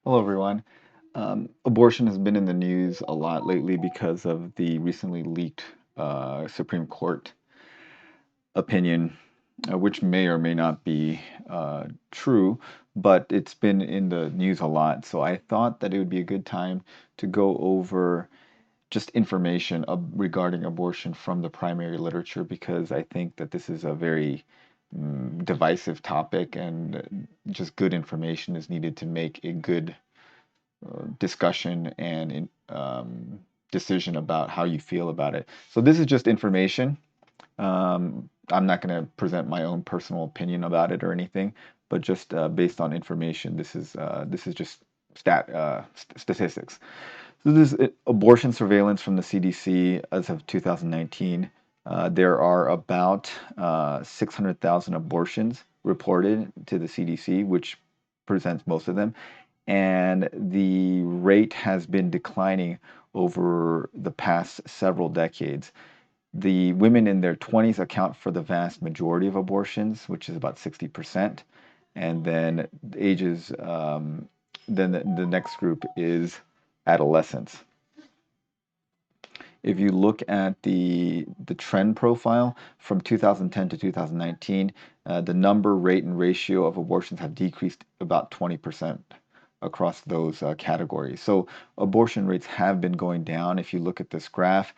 Hello, everyone. Abortion has been in the news a lot lately because of the recently leaked Supreme Court opinion, which may or may not be true, but it's been in the news a lot. So I thought that it would be a good time to go over just information regarding abortion from the primary literature because I think that this is a very divisive topic and just good information is needed to make a good discussion and decision about how you feel about it. So this is just information. I'm not going to present my own personal opinion about it or anything, but just based on information. This is just statistics. So this is abortion surveillance from the CDC as of 2019. There are about 600,000 abortions reported to the CDC, which presents most of them, and the rate has been declining over the past several decades. The women in their 20s account for the vast majority of abortions, which is about 60%. And then ages, then the next group is adolescents. If you look at the trend profile from 2010 to 2019, the number, rate, and ratio of abortions have decreased about 20% across those categories. So abortion rates have been going down. If you look at this graph,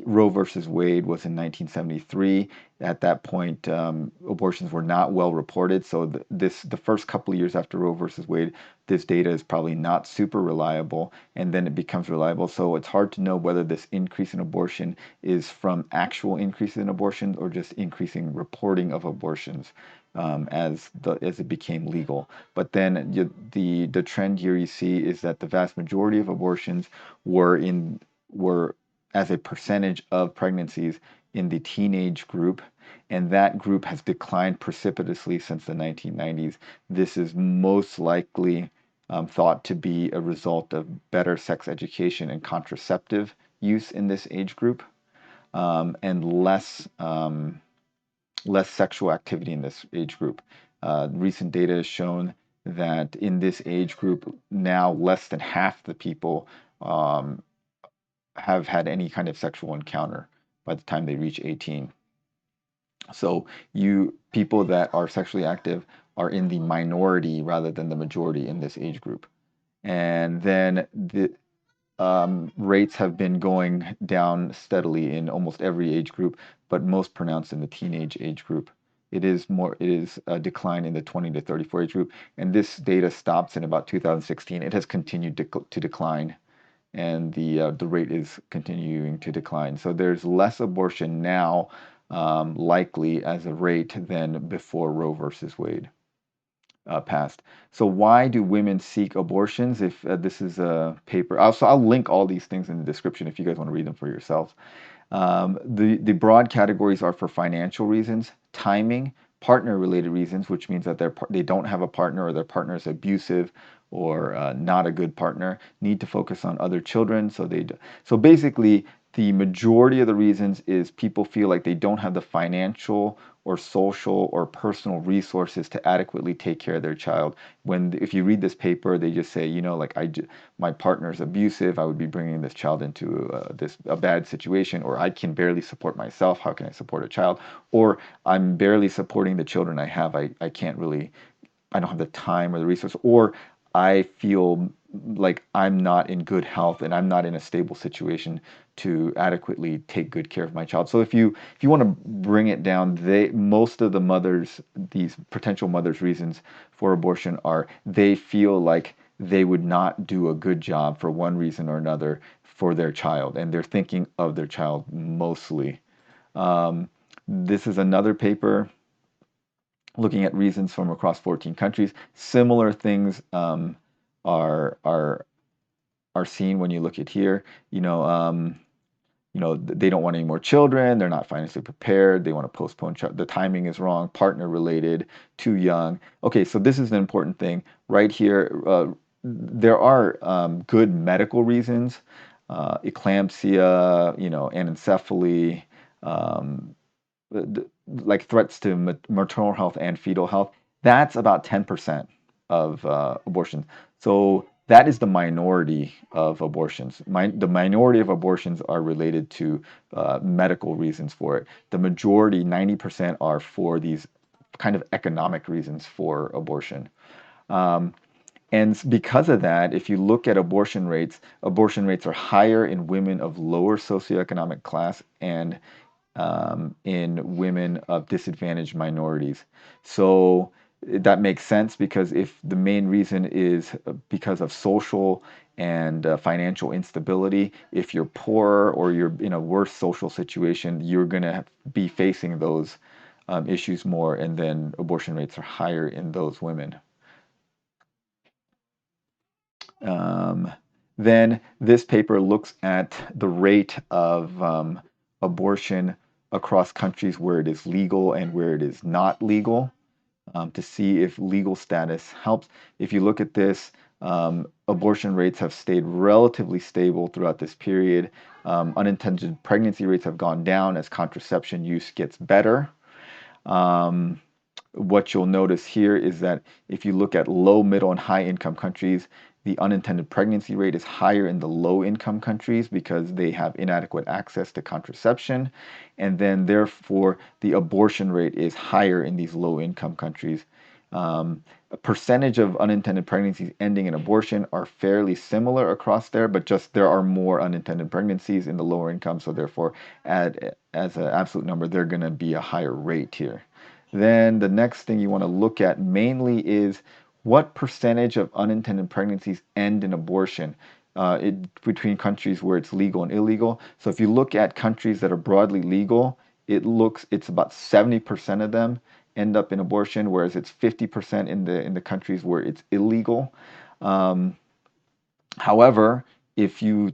Roe versus Wade was in 1973. At that point, abortions were not well reported. So the first couple of years after Roe versus Wade, this data is probably not super reliable, and then it becomes reliable. So it's hard to know whether this increase in abortion is from actual increase in abortions or just increasing reporting of abortions as it became legal. But then the trend here you see is that the vast majority of abortions were as a percentage of pregnancies in the teenage group, and that group has declined precipitously since the 1990s. This is most likely thought to be a result of better sex education and contraceptive use in this age group, and less sexual activity in this age group. Recent data has shown that in this age group, now less than half the people um, have had any kind of sexual encounter by the time they reach 18. So you people that are sexually active are in the minority rather than the majority in this age group. And then the rates have been going down steadily in almost every age group, but most pronounced in the teenage age group. It is a decline in the 20 to 34 age group, and this data stops in about 2016. It has continued to decline, and the rate is continuing to decline. So there's less abortion now, likely as a rate than before Roe versus Wade passed. So why do women seek abortions? If this is a paper, I'll link all these things in the description if you guys want to read them for yourselves. The broad categories are for financial reasons, timing, partner-related reasons, which means that they don't have a partner or their partner is abusive or not a good partner. Need to focus on other children, so basically the majority of the reasons is people feel like they don't have the financial or social or personal resources to adequately take care of their child. If you read this paper, they just say, like my partner is abusive, I would be bringing this child into a bad situation, or I can barely support myself, how can I support a child? Or I'm barely supporting the children I have, I can't really, I don't have the time or the resource, or I feel like I'm not in good health and I'm not in a stable situation to adequately take good care of my child. So if you want to bring it down, most of the mothers, these potential mothers' reasons for abortion are they feel like they would not do a good job for one reason or another for their child, and they're thinking of their child mostly. Um, this is another paper looking at reasons from across 14 countries. Similar things are are are seen when you look at here. They don't want any more children. They're not financially prepared. They want to postpone. The timing is wrong. Partner related. Too young. Okay, so this is an important thing right here. There are good medical reasons. Eclampsia, anencephaly, um, like threats to maternal health and fetal health, that's about 10% of abortions. So that is the minority of abortions. The minority of abortions are related to medical reasons for it. The majority, 90%, are for these kind of economic reasons for abortion. Um, and because of that, if you look at abortion rates are higher in women of lower socioeconomic class and in women of disadvantaged minorities. So that makes sense because if the main reason is because of social and financial instability, if you're poor or you're in a worse social situation, you're going to be facing those issues more, and then abortion rates are higher in those women. Um, then this paper looks at the rate of abortion across countries where it is legal and where it is not legal, to see if legal status helps. If you look at this, abortion rates have stayed relatively stable throughout this period. Unintended pregnancy rates have gone down as contraception use gets better. Um, what you'll notice here is that if you look at low, middle, and high income countries, the unintended pregnancy rate is higher in the low income countries because they have inadequate access to contraception. And then, therefore, the abortion rate is higher in these low income countries. A percentage of unintended pregnancies ending in abortion are fairly similar across there, but just there are more unintended pregnancies in the lower income, so therefore, as an absolute number, they're going to be a higher rate here. Then the next thing you want to look at mainly is what percentage of unintended pregnancies end in abortion between countries where it's legal and illegal. So if you look at countries that are broadly legal, it's about 70% of them end up in abortion, whereas it's 50% in the countries where it's illegal. Um, However, if you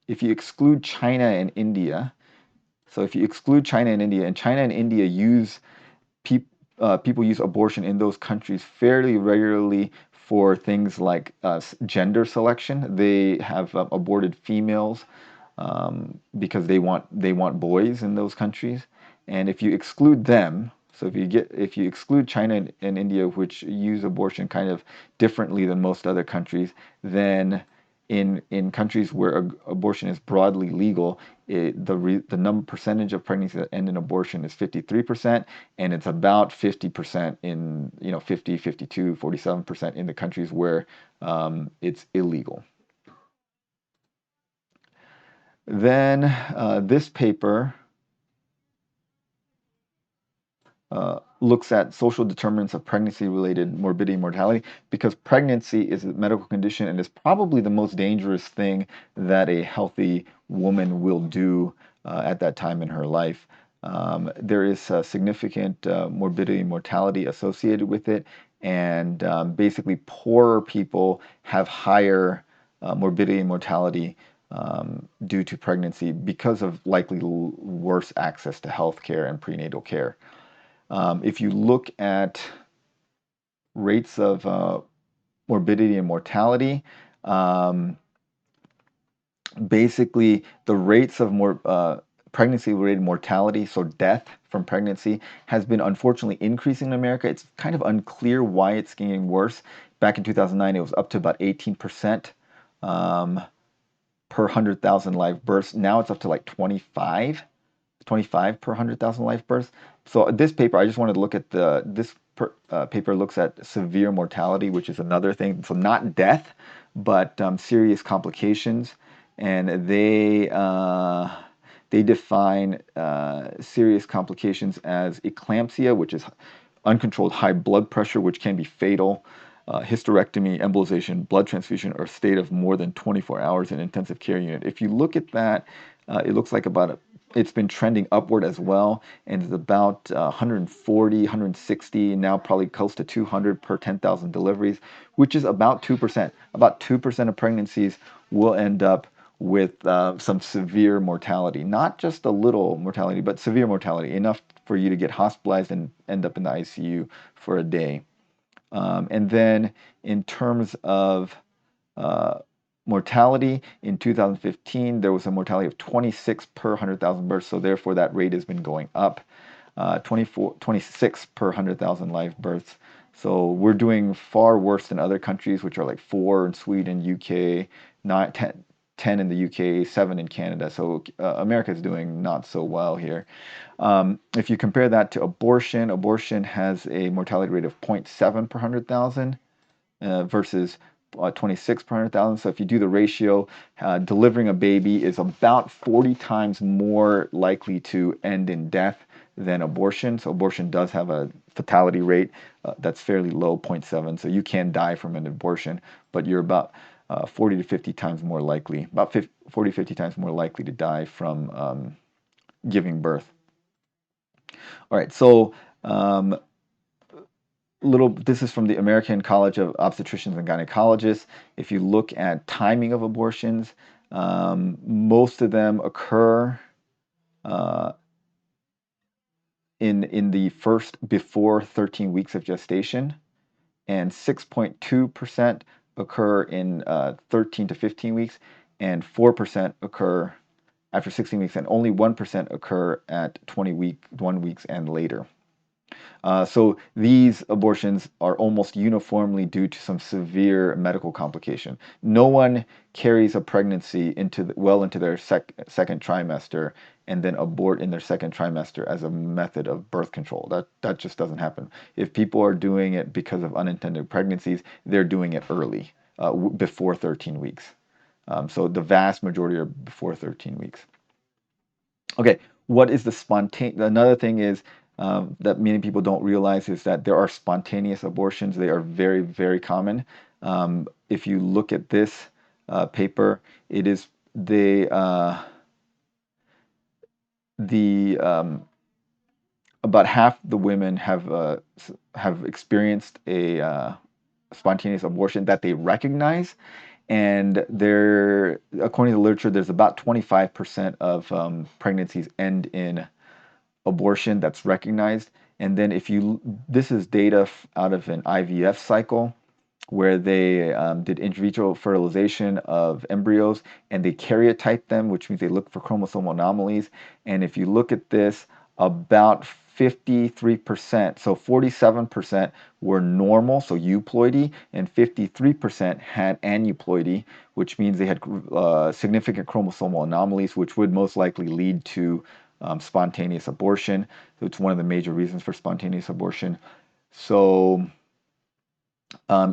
if you exclude China and India, so if you exclude China and India, and China and India people use abortion in those countries fairly regularly for things like gender selection. They have aborted females because they want boys in those countries. And if you exclude them, so if you exclude China and India, which use abortion kind of differently than most other countries, then in countries where abortion is broadly legal, the number percentage of pregnancies that end in abortion is 53%, and it's about 50% in 50, 52, 47% in the countries where it's illegal. Then this paper looks at social determinants of pregnancy-related morbidity and mortality, because pregnancy is a medical condition and is probably the most dangerous thing that a healthy woman will do at that time in her life. There is significant morbidity and mortality associated with it, and basically poorer people have higher morbidity and mortality due to pregnancy because of likely worse access to health care and prenatal care. If you look at rates of morbidity and mortality, um, basically the rates of more pregnancy-related mortality, so death from pregnancy, has been unfortunately increasing in America. It's kind of unclear why it's getting worse. Back in 2009, it was up to about 18% um, per 100,000 live births. Now it's up to like 25 per 100,000 live births. So this paper, I just wanted to look at paper looks at severe mortality, which is another thing. So not death, but serious complications, and they define serious complications as eclampsia, which is uncontrolled high blood pressure, which can be fatal, hysterectomy, embolization, blood transfusion, or state of more than 24 hours in intensive care unit. If you look at that, it looks like it's been trending upward as well, and it's about 140, 160, now probably close to 200 per 10,000 deliveries, which is about 2%. About 2% of pregnancies will end up with some severe mortality. Not just a little mortality, but severe mortality, enough for you to get hospitalized and end up in the ICU for a day. And then in terms of uh, mortality, in 2015, there was a mortality of 26 per 100,000 births, so therefore that rate has been going up. 26 per 100,000 live births. So we're doing far worse than other countries, which are like 4 in Sweden, UK, not 10 in the UK, 7 in Canada. So America is doing not so well here. If you compare that to abortion, abortion has a mortality rate of 0.7 per 100,000 versus 26 per 100,000. So if you do the ratio, delivering a baby is about 40 times more likely to end in death than abortion. So abortion does have a fatality rate that's fairly low, 0.7. So you can die from an abortion, but you're about 40 to 50 times more likely, about 40 50 times more likely to die from giving birth. All right, so um, this is from the American College of Obstetricians and Gynecologists. If you look at timing of abortions, most of them occur uh, in the first before 13 weeks of gestation, and 6.2% occur in 13 to 15 weeks, and 4% occur after 16 weeks, and only 1% occur at 1 weeks and later. So these abortions are almost uniformly due to some severe medical complication. No one carries a pregnancy well into their second trimester and then abort in their second trimester as a method of birth control. That just doesn't happen. If people are doing it because of unintended pregnancies, they're doing it early, before 13 weeks. So the vast majority are before 13 weeks. Okay, what is the spontaneous? Another thing is that many people don't realize is that there are spontaneous abortions. They are very, very common. If you look at this paper, it is the about half the women have experienced a spontaneous abortion that they recognize, and there, according to the literature, there's about 25% of pregnancies end in abortion that's recognized. And then if you, this is data out of an IVF cycle where they did in vitro fertilization of embryos and they karyotyped them, which means they look for chromosomal anomalies. And if you look at this, about 53%, so 47% were normal, so euploidy, and 53% had aneuploidy, which means they had significant chromosomal anomalies, which would most likely lead to spontaneous abortion. So it's one of the major reasons for spontaneous abortion. So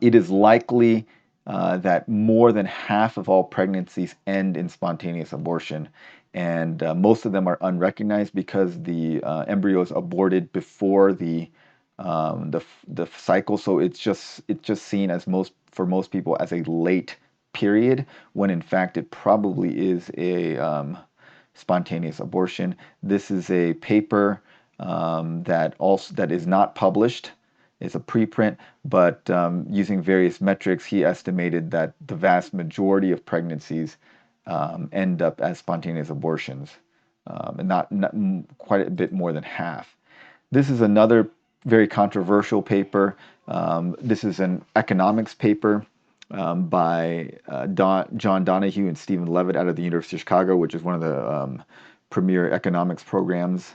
it is likely that more than half of all pregnancies end in spontaneous abortion, and most of them are unrecognized because the embryo is aborted before the cycle. So it's just seen as for most people as a late period, when in fact it probably is a spontaneous abortion. This is a paper that is not published. It's a preprint, but using various metrics, he estimated that the vast majority of pregnancies end up as spontaneous abortions, and not quite a bit more than half. This is another very controversial paper. This is an economics paper by John Donahue and Stephen Levitt out of the University of Chicago, which is one of the premier economics programs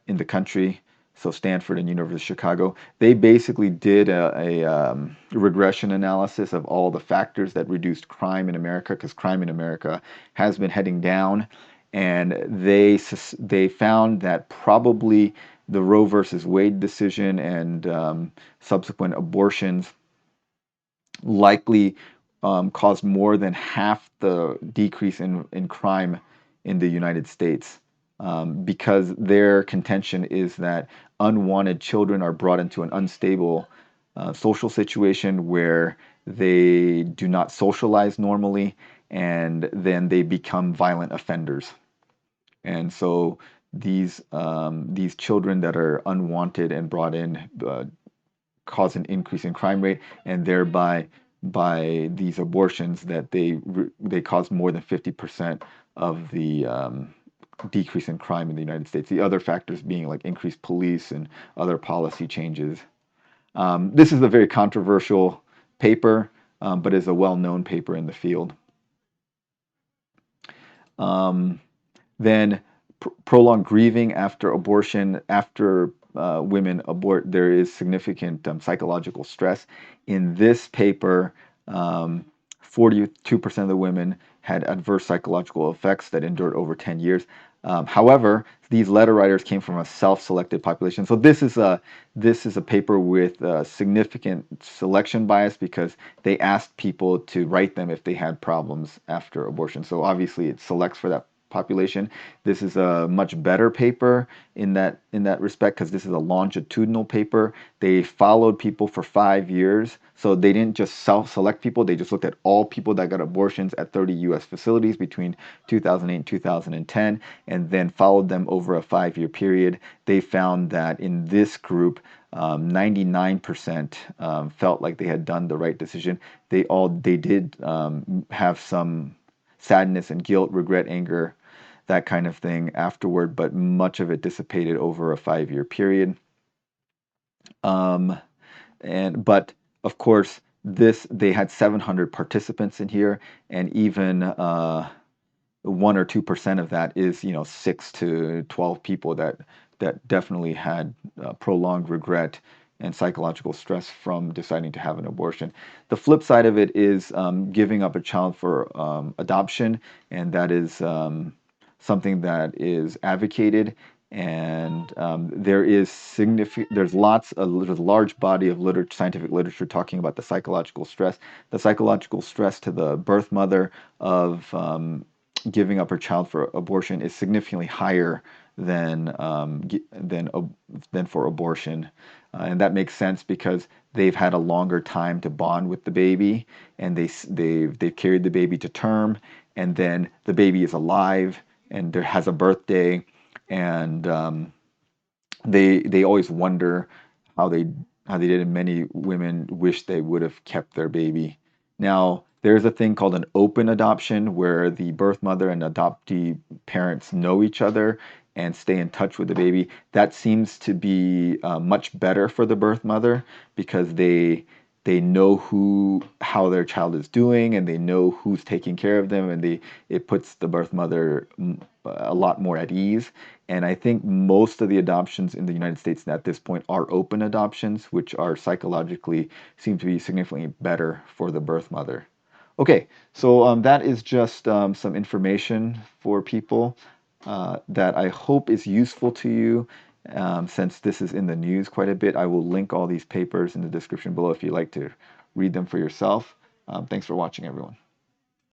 in the country. So Stanford and University of Chicago, they basically did a regression analysis of all the factors that reduced crime in America, because crime in America has been heading down, and they found that probably the Roe versus Wade decision and subsequent abortions likely caused more than half the decrease in crime in the United States, because their contention is that unwanted children are brought into an unstable social situation where they do not socialize normally, and then they become violent offenders. And so these children that are unwanted and brought in cause an increase in crime rate, and thereby by these abortions that they cause more than 50% of the decrease in crime in the United States. The other factors being like increased police and other policy changes. This is a very controversial paper, but is a well-known paper in the field. Then prolonged grieving after abortion, after women abort, there is significant psychological stress. In this paper, 42% of the women had adverse psychological effects that endured over 10 years. However, these letter writers came from a self-selected population. So this is a paper with significant selection bias because they asked people to write them if they had problems after abortion. So obviously it selects for that population. This is a much better paper in that respect because this is a longitudinal paper. They followed people for 5 years, so they didn't just self-select people. They just looked at all people that got abortions at 30 U.S. facilities between 2008 and 2010, and then followed them over a 5-year period. They found that in this group, 99% felt like they had done the right decision. They did have some sadness and guilt, regret, anger, that kind of thing afterward, but much of it dissipated over a 5-year period. But of course, they had 700 participants in here, and even 1 or 2% of that is 6 to 12 people that definitely had prolonged regret and psychological stress from deciding to have an abortion. The flip side of it is giving up a child for adoption, and that is something that is advocated. And there's a large body of scientific literature talking about the psychological stress. The psychological stress to the birth mother of giving up her child for abortion is significantly higher than for abortion, and that makes sense because they've had a longer time to bond with the baby, and they've carried the baby to term, and then the baby is alive and there has a birthday, and they always wonder how they did, and many women wish they would have kept their baby. Now, there's a thing called an open adoption where the birth mother and adoptee parents know each other and stay in touch with the baby. That seems to be much better for the birth mother because they know how their child is doing, and they know who's taking care of them, and it puts the birth mother a lot more at ease. And I think most of the adoptions in the United States at this point are open adoptions, which are psychologically seem to be significantly better for the birth mother. Okay, so that is just some information for people that I hope is useful to you. Since this is in the news quite a bit, I will link all these papers in the description below if you'd like to read them for yourself. Thanks for watching, everyone.